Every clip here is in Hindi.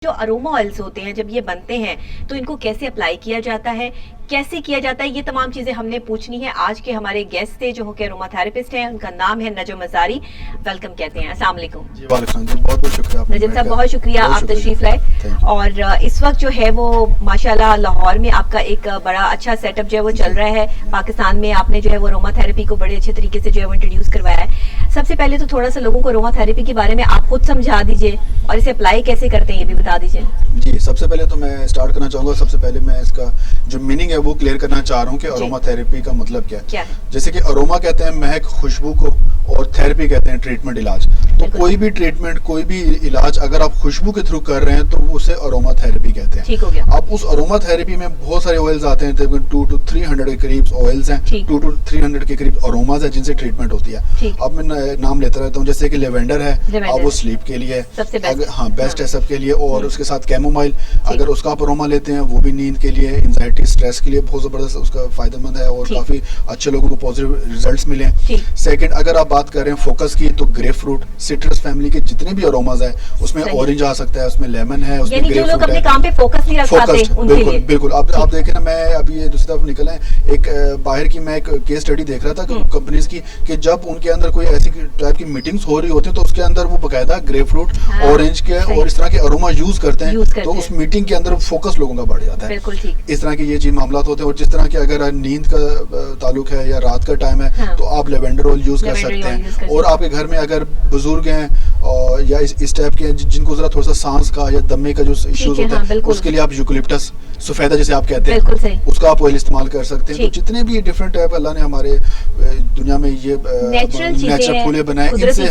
जो अरोमा ऑयल्स होते हैं जब ये बनते हैं तो इनको कैसे अप्लाई किया जाता है, कैसे किया जाता है, ये तमाम चीजें हमने पूछनी है। आज के हमारे गेस्ट थे जो कि अरोमा थेरेपिस्ट हैं, उनका नाम है नजम अजारी। वेलकम कहते हैं। अस्सलाम वालेकुम। जी वालेकुम जी, बहुत बहुत शुक्रिया नजम साहब, बहुत शुक्रिया आप तशरीफ लाए। और इस वक्त जो है वो माशाल्लाह लाहौर में आपका एक बड़ा अच्छा सेटअप जो है वो चल रहा है। पाकिस्तान में आपने जो है वो अरोमा थेरेपी को बड़े अच्छे तरीके से जो है वो इंट्रोड्यूस करवाया है। सबसे पहले तो थोड़ा सा लोगों को अरोमा थेरेपी के बारे में आप खुद समझा दीजिए और इसे अप्लाई कैसे करते हैं ये भी बता दीजिए। जी, सबसे पहले तो मैं स्टार्ट करना चाहूँगा। सबसे पहले मैं इसका जो मीनिंग है वो क्लियर करना चाह रहा हूँ कि अरोमा थेरेपी का मतलब क्या है। जैसे कि अरोमा कहते हैं महक, खुशबू को, और थेरेपी कहते हैं ट्रीटमेंट, इलाज। तो कोई भी ट्रीटमेंट, कोई भी इलाज अगर आप खुशबू के थ्रू कर रहे हैं तो उसे अरोमा थेरेपी कहते हैं। ठीक हो गया। अब उस अरोमा थेरेपी में बहुत सारे ऑयल्स आते हैं, तकरीबन 200 to 300 के करीब ऑयल्स हैं, 200 to 300 के करीब अरोमाज हैं जिनसे ट्रीटमेंट होती है। अब मैं नाम लेता रहता हूँ, जैसे कि लेवेंडर है, अब वो स्लीप के लिए बेस्ट है सबके लिए। और उसके साथ कैमोमाइल, अगर उसका आप अरोमा लेते हैं वो भी नींद के लिए, एंजाइटी, स्ट्रेस के लिए बहुत जबरदस्त उसका फायदेमंद है और काफी अच्छे लोगों को पॉजिटिव रिजल्ट्स मिले हैं। सेकंड, अगर आप बात कर रहे हैं फोकस की, तो ग्रेप फ्रूट, सिट्रस फैमिली के जितने भी अरोमाज है उसमें ऑरेंज आ सकता है, उसमें लेमन है, उसमें ग्रेप फ्रूट है। काम पे फोकस नहीं रख पाते उनके लिए। बिल्कुल। आप देखें ना, मैं अभी ये दूसरी तरफ निकला है, एक बाहर की मैं एक केस स्टडी देख रहा था कि कंपनीज की, कि जब उनके अंदर कोई ऐसी टाइप की मीटिंग्स हो रही होती है तो उसके अंदर वो बकायदा ग्रेप फ्रूट, ऑरेंज के और इस तरह के अरोमा यूज करते हैं, तो उस मीटिंग के अंदर फोकस लोगों का बढ़ जाता है। बिल्कुल ठीक। इस तरह के ये चीज मामला होते हैं। और जिस तरह के अगर नींद का ताल्लुक है या रात का टाइम है तो आप लेवेंडर ऑयल यूज कर सकते हैं। और आपके घर में अगर बुजुर्ग हैं और या इस टाइप के जिनको जरा थोड़ा सा सांस का या दमे का जो इश्यूज होता है, उसके लिए आप यूकलिप्टस, सफेदा जिसे आप कहते हैं, उसका आप ऑयल इस्तेमाल कर सकते हैं। तो जितने भी डिफरेंट टाइप अल्लाह ने हमारे दुनिया में ये नेचुरल फूले बनाए, इनसे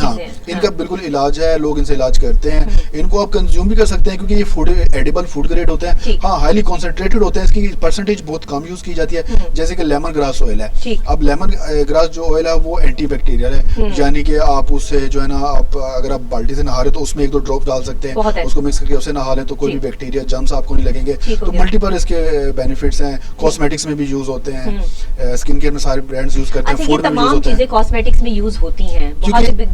इनका बिल्कुल इलाज है, लोग इनसे इलाज करते हैं। इनको आप कंज्यूम भी कर सकते हैं क्योंकि ये फूड एडिबल फूड ग्रेड होते हैं। हाँ, हाईली कॉन्सेंट्रेटेड होते हैं, इसकी परसेंटेज बहुत कम यूज की जाती है। जैसे कि लेमन ग्रास ऑयल है। अब लेमन ग्रास जो ऑयल है वो एंटी बैक्टीरियल है, यानी कि आप उससे जो है ना, आप अगर आप बाल्टी से नहा रहे तो उसमें 1-2 ड्रॉप डाल सकते हैं, उसको मिक्स करके उससे नहा लें तो कोई भी बैक्टीरिया, जर्म्स आपको नहीं लगेंगे। तो मल्टीपल इसके बेनिफिट्स हैं। कॉस्मेटिक्स में भी यूज होते हैं, स्किन केयर में सारे ब्रांड्स यूज करते हैं, फूड में यूज होते हैं। कॉस्मेटिक्स में यूज होती हैं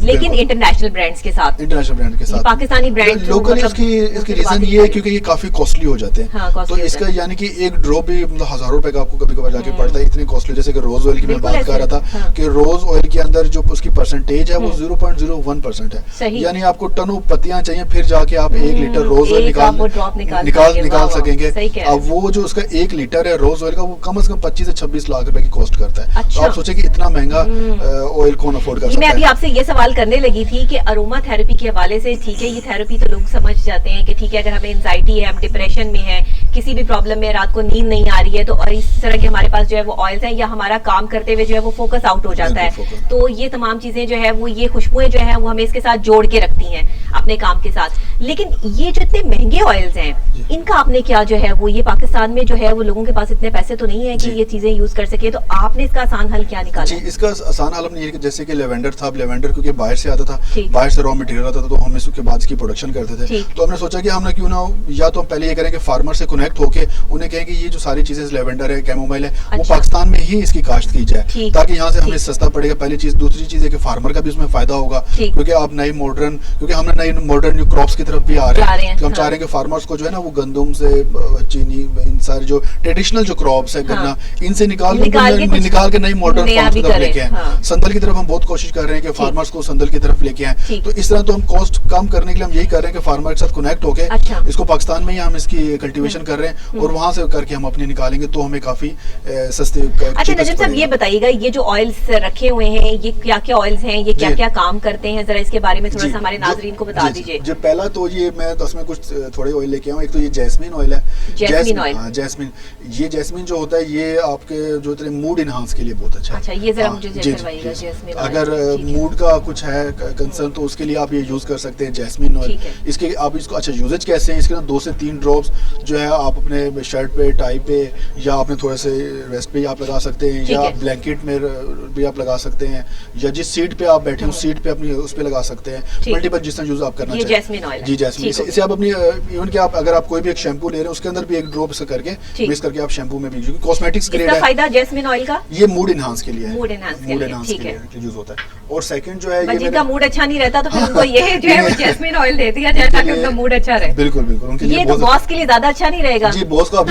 लेकिन इंटरनेशनल ब्रांड्स के साथ, पाकिस्तानी ब्रांड लोकल। इसकी रीजन ये है क्योंकि ये काफी कॉस्टली हो जाते हैं। तो इसका यानी कि एक ड्रॉप भी मतलब हजारों रुपए का आपको कभी कभार जाके पड़ता है, इतनी कॉस्टली। जैसे कि रोज ऑयल की मैं बात कर रहा था कि रोज ऑयल के अंदर जो उसकी परसेंटेज है वो 0.01% है, यानी आपको टनों पत्तियां चाहिए फिर जाके आप 1 लीटर रोज ऑयल निकाल सकेंगे। अब वो जो उसका 1 लीटर है रोज ऑयल का, वो कम से कम 25 से 26 लाख रुपए की कॉस्ट करता है। तो आप सोचे कि इतना महंगा ऑयल कौन अफोर्ड कर सकता है। मैं अभी आपसे ये सवाल करने लगी थी कि अरोमा थेरेपी के हवाले से, ठीक है, ये थेरेपी तो लोग समझ जाते हैं कि ठीक है, अगर हमें एंजाइटी है, हम डिप्रेशन में है, किसी भी प्रॉब्लम में, रात को नींद नहीं आ रही है, तो और इस तरह के हमारे पास जो है वो ऑयल्स हैं, या हमारा काम करते हुए जो है वो फोकस आउट हो जाता है, तो ये तमाम चीजें जो है वो, ये खुशबुएं जो है वो हमें इसके साथ जोड़ के रखती हैं अपने काम के साथ। लेकिन ये जो इतने महंगे ऑयल्स हैं, इनका आपने क्या जो है वो, ये पाकिस्तान में जो है वो लोगों के पास इतने पैसे तो नहीं है कि ये चीजें यूज कर सके, तो आपने इसका आसान हल क्या निकाला? जी, इसका आसान हल हमने ये, जैसे कि लेवेंडर था, लेवेंडर क्योंकि बाहर से आता था, बाहर से रॉ मटेरियल आता था, तो हम इसके बाद इसकी प्रोडक्शन करते थे। तो हमने सोचा कि हमने क्यों ना, या तो हम पहले ये करें कि फार्मर से कनेक्ट होके उन्हें कहें कि ये जो सारी चीजें लेवेंडर है, कैमोमाइल है, वो पाकिस्तान में ही इसकी काश्त की जाए, ताकि यहाँ से हमें सस्ता पड़ेगा, पहली चीज। दूसरी चीज है कि फार्मर का भी उसमें फायदा होगा, क्योंकि आप नई मॉडर्न, क्योंकि हमने नई मॉडर्न न्यू क्रॉप्स की तरफ भी आ रहे हैं, तो हम चाह रहे हैं कि फार्मर्स को जो है ना वो गंदम से, चीनी, इन सारे जो ट्रेडिशनल जो क्रॉप्स है, गन्ना, इनसे निकाल के नई मॉडर्न फॉर्म्स की तरफ लेके आए। संदल की तरफ हम बहुत कोशिश कर रहे हैं कि फार्मर्स को संदल की तरफ लेके आए। तो इस तरह तो हम कॉस्ट कम करने के लिए हम यही कर रहे हैं कि फार्मर के साथ कनेक्ट होके इसको पाकिस्तान में ही हम इसकी कल्टीवेशन कर रहे हैं और वहां से करके हम अपनी निकालेंगे तो हमें काफी सस्ते। अच्छा नजम साहब, ये बताइएगा, ये जो ऑयल्स रखे हुए हैं, ये क्या क्या ऑयल्स हैं, ये क्या क्या काम करते हैं, जरा इसके बारे में थोड़ा सा हमारे नाज़रीन को बता दीजिए। जो पहला तो ये मैं उसमें कुछ थोड़े ऑयल लेके आऊँ। एक तो ये जैस्मिन ऑयल है, जैस्मिन। ये जैस्मिन जो होता है ये आपके जो मूड इनहांस के लिए बहुत अच्छा है। अच्छा, ये जरा मुझे करवाइएगा जैस्मिन ऑयल। अगर मूड का कुछ है कंसर्न तो उसके लिए आप ये यूज कर सकते हैं जैस्मिन ऑयल। इसके आप इसको, अच्छा यूजेज कैसे हैं इसके ना, 2 से 3 ड्रॉप्स जो है आप अपने शर्ट पे, टाई पे, या अपने थोड़े से वेस्ट पे आप लगा सकते हैं, या ब्लैंकेट में भी आप लगा सकते हैं, या जिस सीट पे आप बैठे उस सीट पे अपनी उस पे लगा सकते हैं। मल्टीपल जिस तरह यूज आप करना चाहिए। जी, जैस्मिन। इसे आप अपनी इवन कि आप अगर आप कोई भी एक शैम्पू ले रहे हैं उसके अंदर भी 1 ड्रॉप से करके मिक्स करके आप शैम्पू में भी, क्योंकि कॉस्मेटिक्स ग्रेड है। फायदा जैस्मिन ऑयल का ये मूड इनहांस के लिए है, मूड इनहांस के लिए यूज होता है। और सेकंड जो है ये जिनका मूड अच्छा नहीं रहता तो फिर उनको ये जो है वो जैस्मिन ऑयल दे दिया जाए ताकि उनका मूड अच्छा रहे। बिल्कुल बिल्कुल, उनके लिए ये तो बॉस के लिए ज्यादा अच्छा नहीं रहेगा जी। बॉस को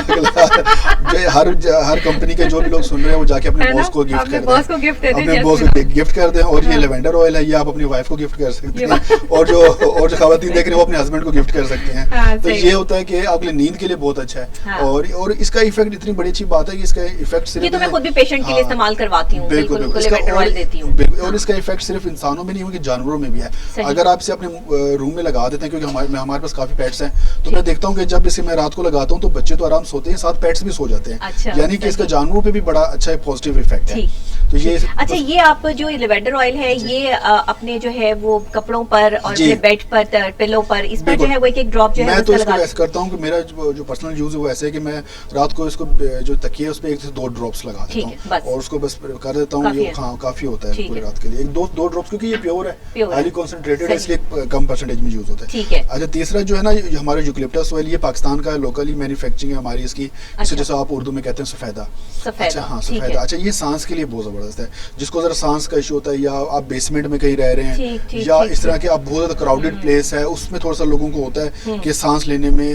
जो हर कंपनी के जो भी लोग सुन रहे हैं वो जाके अपने बॉस को गिफ्ट कर दें, बॉस को गिफ्ट अपने बॉस को गिफ्ट कर दें। और ये लेवेंडर ऑयल है, ये आप अपनी वाइफ को गिफ्ट कर सकते हैं, और जो खवातीन देख रहे हैं वो अपने हस्बैंड को गिफ्ट कर सकते हैं। तो ये होता है कि आपके नींद के लिए बहुत अच्छा है। और इसका इफेक्ट इतनी बड़ी अच्छी बात है कि इसका इफेक्ट सिर्फ, ये तो मैं खुद भी पेशेंट के लिए इस्तेमाल करवाती हूँ, बिल्कुल लेवेंडर ऑयल देती हूँ। और इसका इफेक्ट सिर्फ इंसानों में नहीं बल्कि जानवरों में भी है। अगर आप इसे अपने रूम में लगा देते हैं, क्योंकि हमारे पास काफी पेट्स हैं, तो मैं देखता हूँ कि जब इसे मैं रात को लगाता हूँ तो बच्चे तो आराम सोते हैं, साथ पेट्स भी सो जाते हैं। अच्छा, यानी कि इसका जानवरों पे भी बड़ा अच्छा पॉजिटिव इफेक्ट है। तो ये अच्छा, ये आप जो लेवेंडर ऑयल है ये अपने जो है वो कपड़ों पर और अपने बेड पर, पिलो पर, इस पर जो है वो एक ड्रॉप जो है मैं तो इसको ऐसे करता हूँ कि मेरा जो पर्सनल यूज है वो ऐसे है कि मैं रात को इसको जो तकिए उस पे 1 से 2 ड्रॉप्स लगा देता हूँ और उसको बस कर देता हूँ। ये काफी होता है पूरी रात के लिए, 2 ड्रॉप्स, क्योंकि ये प्योर है, हाईली कॉन्सेंट्रेटेड है, इसलिए कम परसेंटेज में यूज होता है। अच्छा, तीसरा जो है ना हमारे यूकलिप्टस ऑयल, ये पाकिस्तान का लोकली मैन्युफैक्चरिंग है हमारी इसकी, जैसे आप उर्दू में कहते हैं सफेदा। अच्छा, हाँ सफेदा। अच्छा, ये सांस के लिए बहुत जबरदस्त है, जिसको जरा सांस का इशू होता है, या आप बेसमेंट में कहीं रह रहे हैं, या इस तरह के आप बहुत ज्यादा क्राउडेड प्लेस है, उसमें थोड़ा सा लोगों को होता है कि सांस लेने में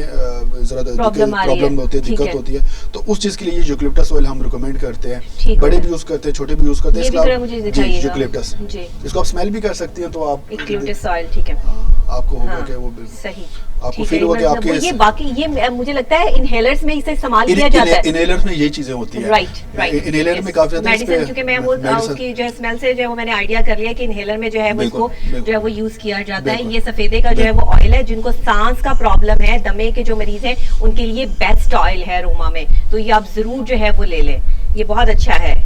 जरा प्रॉब्लम होती है, दिक्कत होती है, तो उस चीज के लिए ये यूकलिप्टस ऑयल हम रिकमेंड करते हैं। बड़े भी यूज करते हैं, छोटे भी यूज करते हैं। यूकलिप्टस, इसको आप स्मेल भी कर सकती हैं, तो आप यूकलिप्टस ऑयल, ठीक है, आपको होगा कि वो सही आपको फील होगा कि आपके ये बाकी ये मुझे लगता है इनहेलर्स में इसे इस्तेमाल किया जाता है। इनहेलर्स में यही चीजें होती है। राइट। इनहेलर में काफी ज्यादा मेडिसिन, क्योंकि मैं वो उसकी जो है स्मेल से जो है वो मैंने आइडिया कर लिया कि इनहेलर में जो है वो इसको जो है वो यूज किया जाता है। ये सफेदे का जो है वो ऑयल है, जिनको सांस का प्रॉब्लम है, दमे के जो मरीज हैं उनके लिए बेस्ट ऑयल है अरोमा में, तो ये आप जरूर जो है वो ले लें, ये बहुत अच्छा है।